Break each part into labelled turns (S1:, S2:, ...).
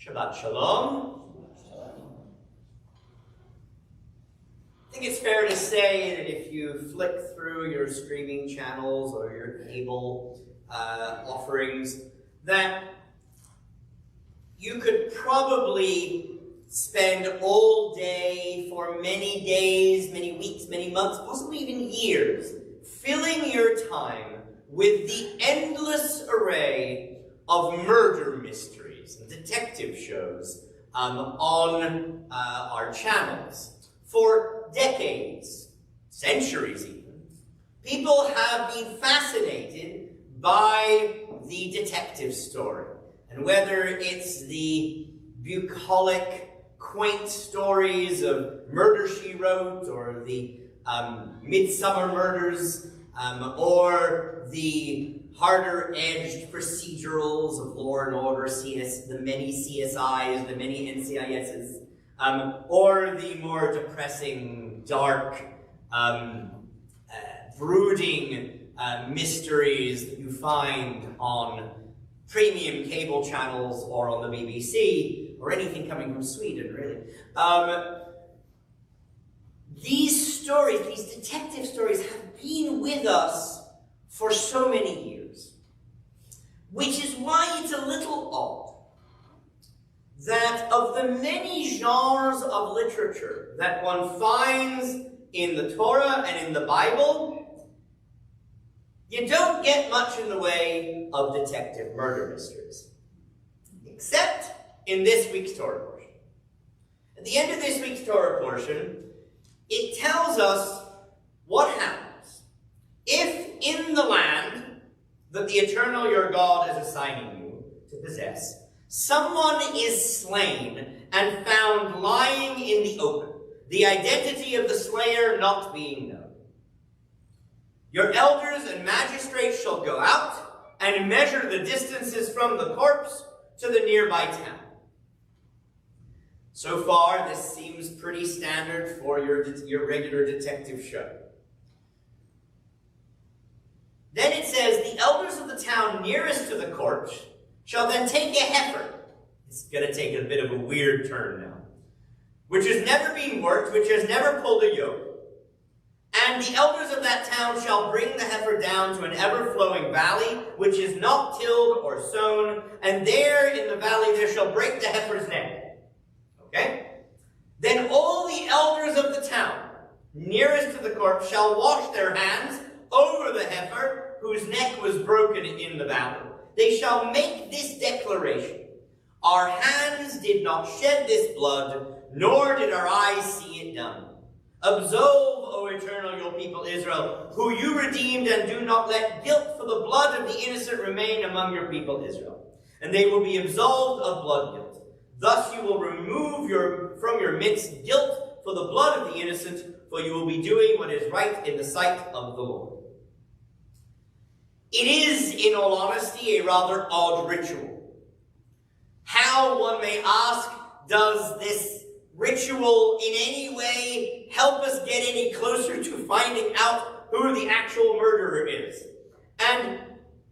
S1: Shabbat Shalom. I think it's fair to say that if you flick through your streaming channels or your cable offerings, that you could probably spend all day for many days, many weeks, many months, possibly even years, filling your time with the endless array of murder mysteries and detective shows on our channels. For decades, centuries even, people have been fascinated by the detective story. And whether it's the bucolic, quaint stories of Murder, She Wrote, or the Midsummer Murders, or the harder-edged procedurals of Law and Order, the many CSIs, the many NCISs, or the more depressing, dark, brooding mysteries that you find on premium cable channels or on the BBC, or anything coming from Sweden, really. These stories, these detective stories, have been with us for so many years, which is why it's a little odd that of the many genres of literature that one finds in the Torah and in the Bible, you don't get much in the way of detective murder mysteries, except in this week's Torah portion. At the end of this week's Torah portion, it tells us what happens if in the land that the Eternal your God is assigning you to possess, someone is slain and found lying in the open, the identity of the slayer not being known. Your elders and magistrates shall go out and measure the distances from the corpse to the nearby town. So far, this seems pretty standard for your regular detective show. Then it says, the elders of the town nearest to the corpse shall then take a heifer. It's going to take a bit of a weird turn now. Which has never been worked, which has never pulled a yoke. And the elders of that town shall bring the heifer down to an ever-flowing valley, which is not tilled or sown, and there in the valley there shall break the heifer's neck. Okay? Then all the elders of the town, nearest to the corpse, shall wash their hands over the heifer whose neck was broken in the valley. They shall make this declaration: our hands did not shed this blood, nor did our eyes see it done. Absolve, O Eternal, your people Israel, who you redeemed, and do not let guilt for the blood of the innocent remain among your people Israel. And they will be absolved of blood guilt. Thus you will remove from your midst guilt for the blood of the innocent, for you will be doing what is right in the sight of the Lord. It is, in all honesty, a rather odd ritual. How, one may ask, does this ritual in any way help us get any closer to finding out who the actual murderer is? And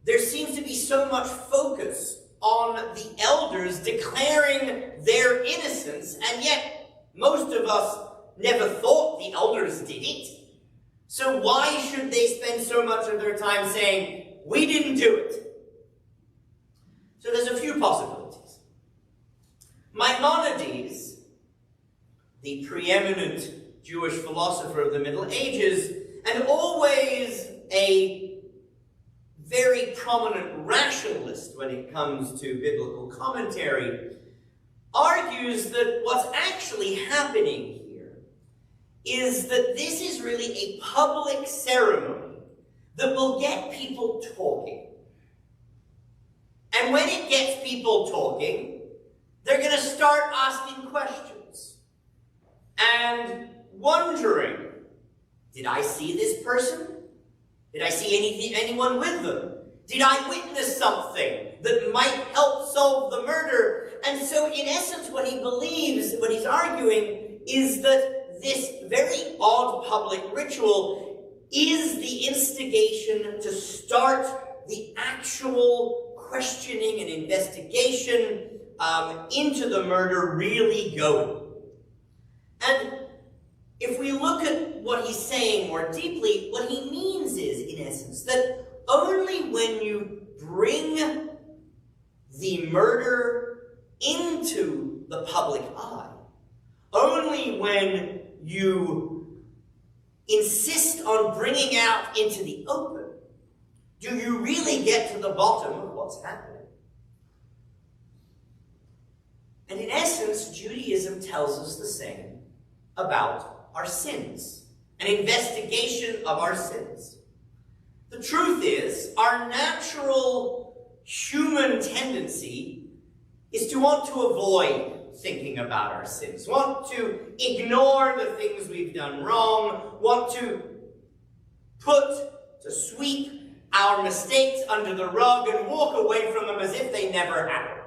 S1: there seems to be so much focus on the elders declaring their innocence, and yet most of us never thought the elders did it. So why should they spend so much of their time saying, we didn't do it? So there's a few possibilities. Maimonides, the preeminent Jewish philosopher of the Middle Ages, and always a very prominent rationalist when it comes to biblical commentary, argues that what's actually happening here is that this is really a public ceremony that will get people talking. And when it gets people talking, they're going to start asking questions and wondering, did I see this person? Did I see anyone with them? Did I witness something that might help solve the murder? And so, in essence, what he believes, what he's arguing, is that this very odd public ritual is the instigation to start the actual questioning and investigation into the murder really going. And if we look at what he's saying more deeply, what he means is, in essence, that only when you bring the murder into the public eye, only when you insist on bringing out into the open, do you really get to the bottom of what's happening. And in essence, Judaism tells us the same about our sins, an investigation of our sins. The truth is, our natural human tendency is to want to avoid thinking about our sins, want to ignore the things we've done wrong, want to sweep our mistakes under the rug and walk away from them as if they never happened.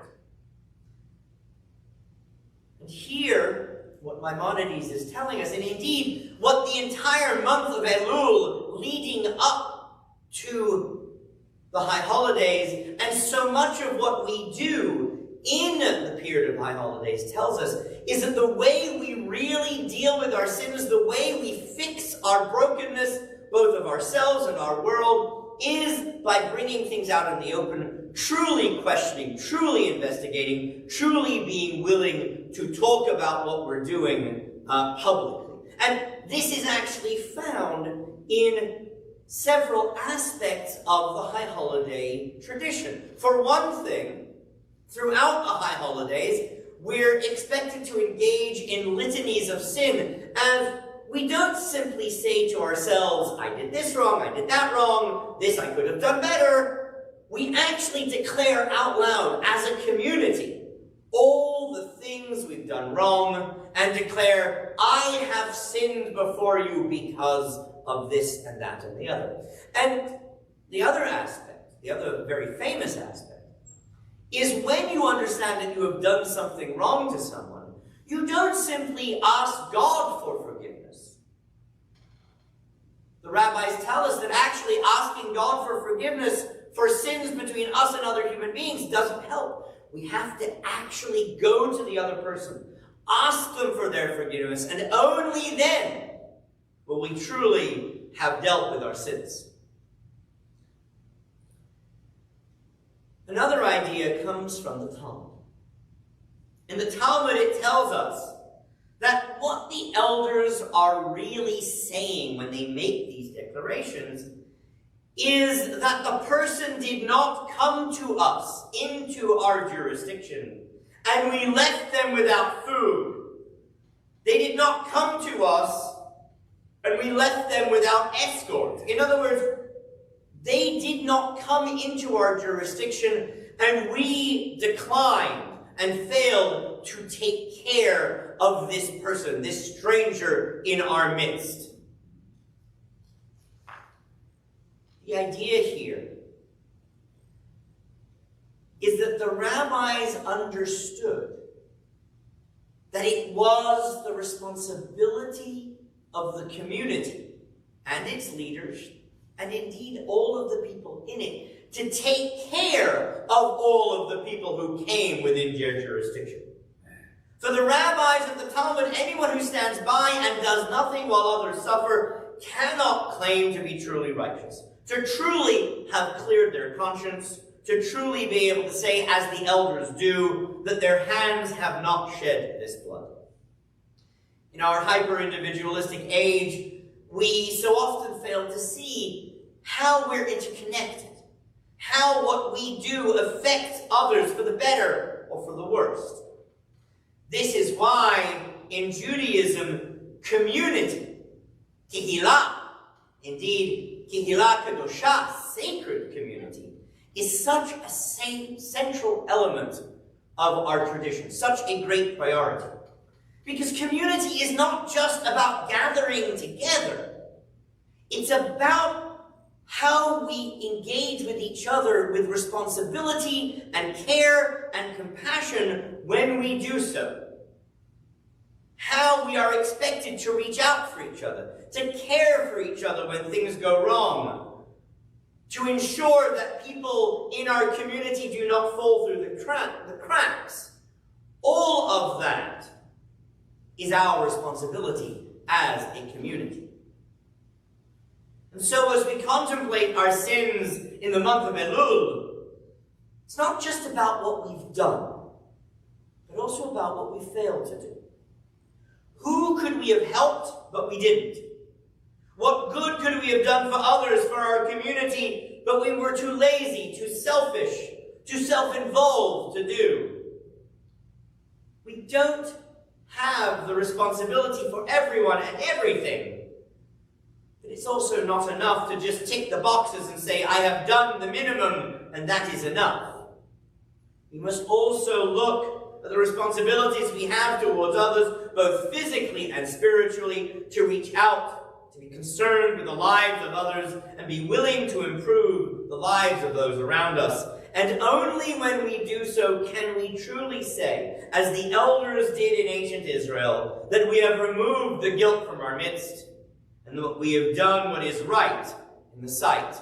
S1: And here, what Maimonides is telling us, and indeed what the entire month of Elul leading up to the high holidays, and so much of what we do in the period of high holidays tells us, is that the way we really deal with our sins, the way we fix our brokenness, both of ourselves and our world, is by bringing things out in the open, truly questioning, truly investigating, truly being willing to talk about what we're doing publicly. And this is actually found in several aspects of the high holiday tradition. For one thing, throughout the high holidays, we're expected to engage in litanies of sin, and we don't simply say to ourselves, I did this wrong, I did that wrong, this I could have done better. We actually declare out loud as a community all the things we've done wrong and declare, I have sinned before you because of this and that and the other. And the other aspect, the other very famous aspect, is when you understand that you have done something wrong to someone, you don't simply ask God for forgiveness. The rabbis tell us that actually asking God for forgiveness for sins between us and other human beings doesn't help. We have to actually go to the other person, ask them for their forgiveness, and only then will we truly have dealt with our sins. Another idea comes from the Talmud. In the Talmud, it tells us that what the elders are really saying when they make these declarations is that the person did not come to us into our jurisdiction and we left them without food. They did not come to us and we left them without escort. In other words, they did not come into our jurisdiction and we declined and failed to take care of this person, this stranger in our midst. The idea here is that the rabbis understood that it was the responsibility of the community and its leaders, and indeed all of the people in it, to take care of all of the people who came within their jurisdiction. For the rabbis of the Talmud, anyone who stands by and does nothing while others suffer cannot claim to be truly righteous, to truly have cleared their conscience, to truly be able to say, as the elders do, that their hands have not shed this blood. In our hyper-individualistic age, we so often fail to see how we're interconnected, how what we do affects others for the better or for the worst. This is why, in Judaism, community, kehillah, indeed, kehillah kadoshah, sacred community, is such a central element of our tradition, such a great priority. Because community is not just about gathering together. It's about how we engage with each other with responsibility and care and compassion when we do so. How we are expected to reach out for each other, to care for each other when things go wrong, to ensure that people in our community do not fall through the cracks all of that is our responsibility as a community. And so as we contemplate our sins in the month of Elul, it's not just about what we've done, but also about what we failed to do. Who could we have helped, but we didn't? What good could we have done for others, for our community, but we were too lazy, too selfish, too self-involved to do? We don't have the responsibility for everyone and everything. But it's also not enough to just tick the boxes and say, I have done the minimum, and that is enough. We must also look at the responsibilities we have towards others, both physically and spiritually, to reach out, to be concerned with the lives of others, and be willing to improve the lives of those around us. And only when we do so can we truly say, as the elders did in ancient Israel, that we have removed the guilt from our midst, and that we have done what is right in the sight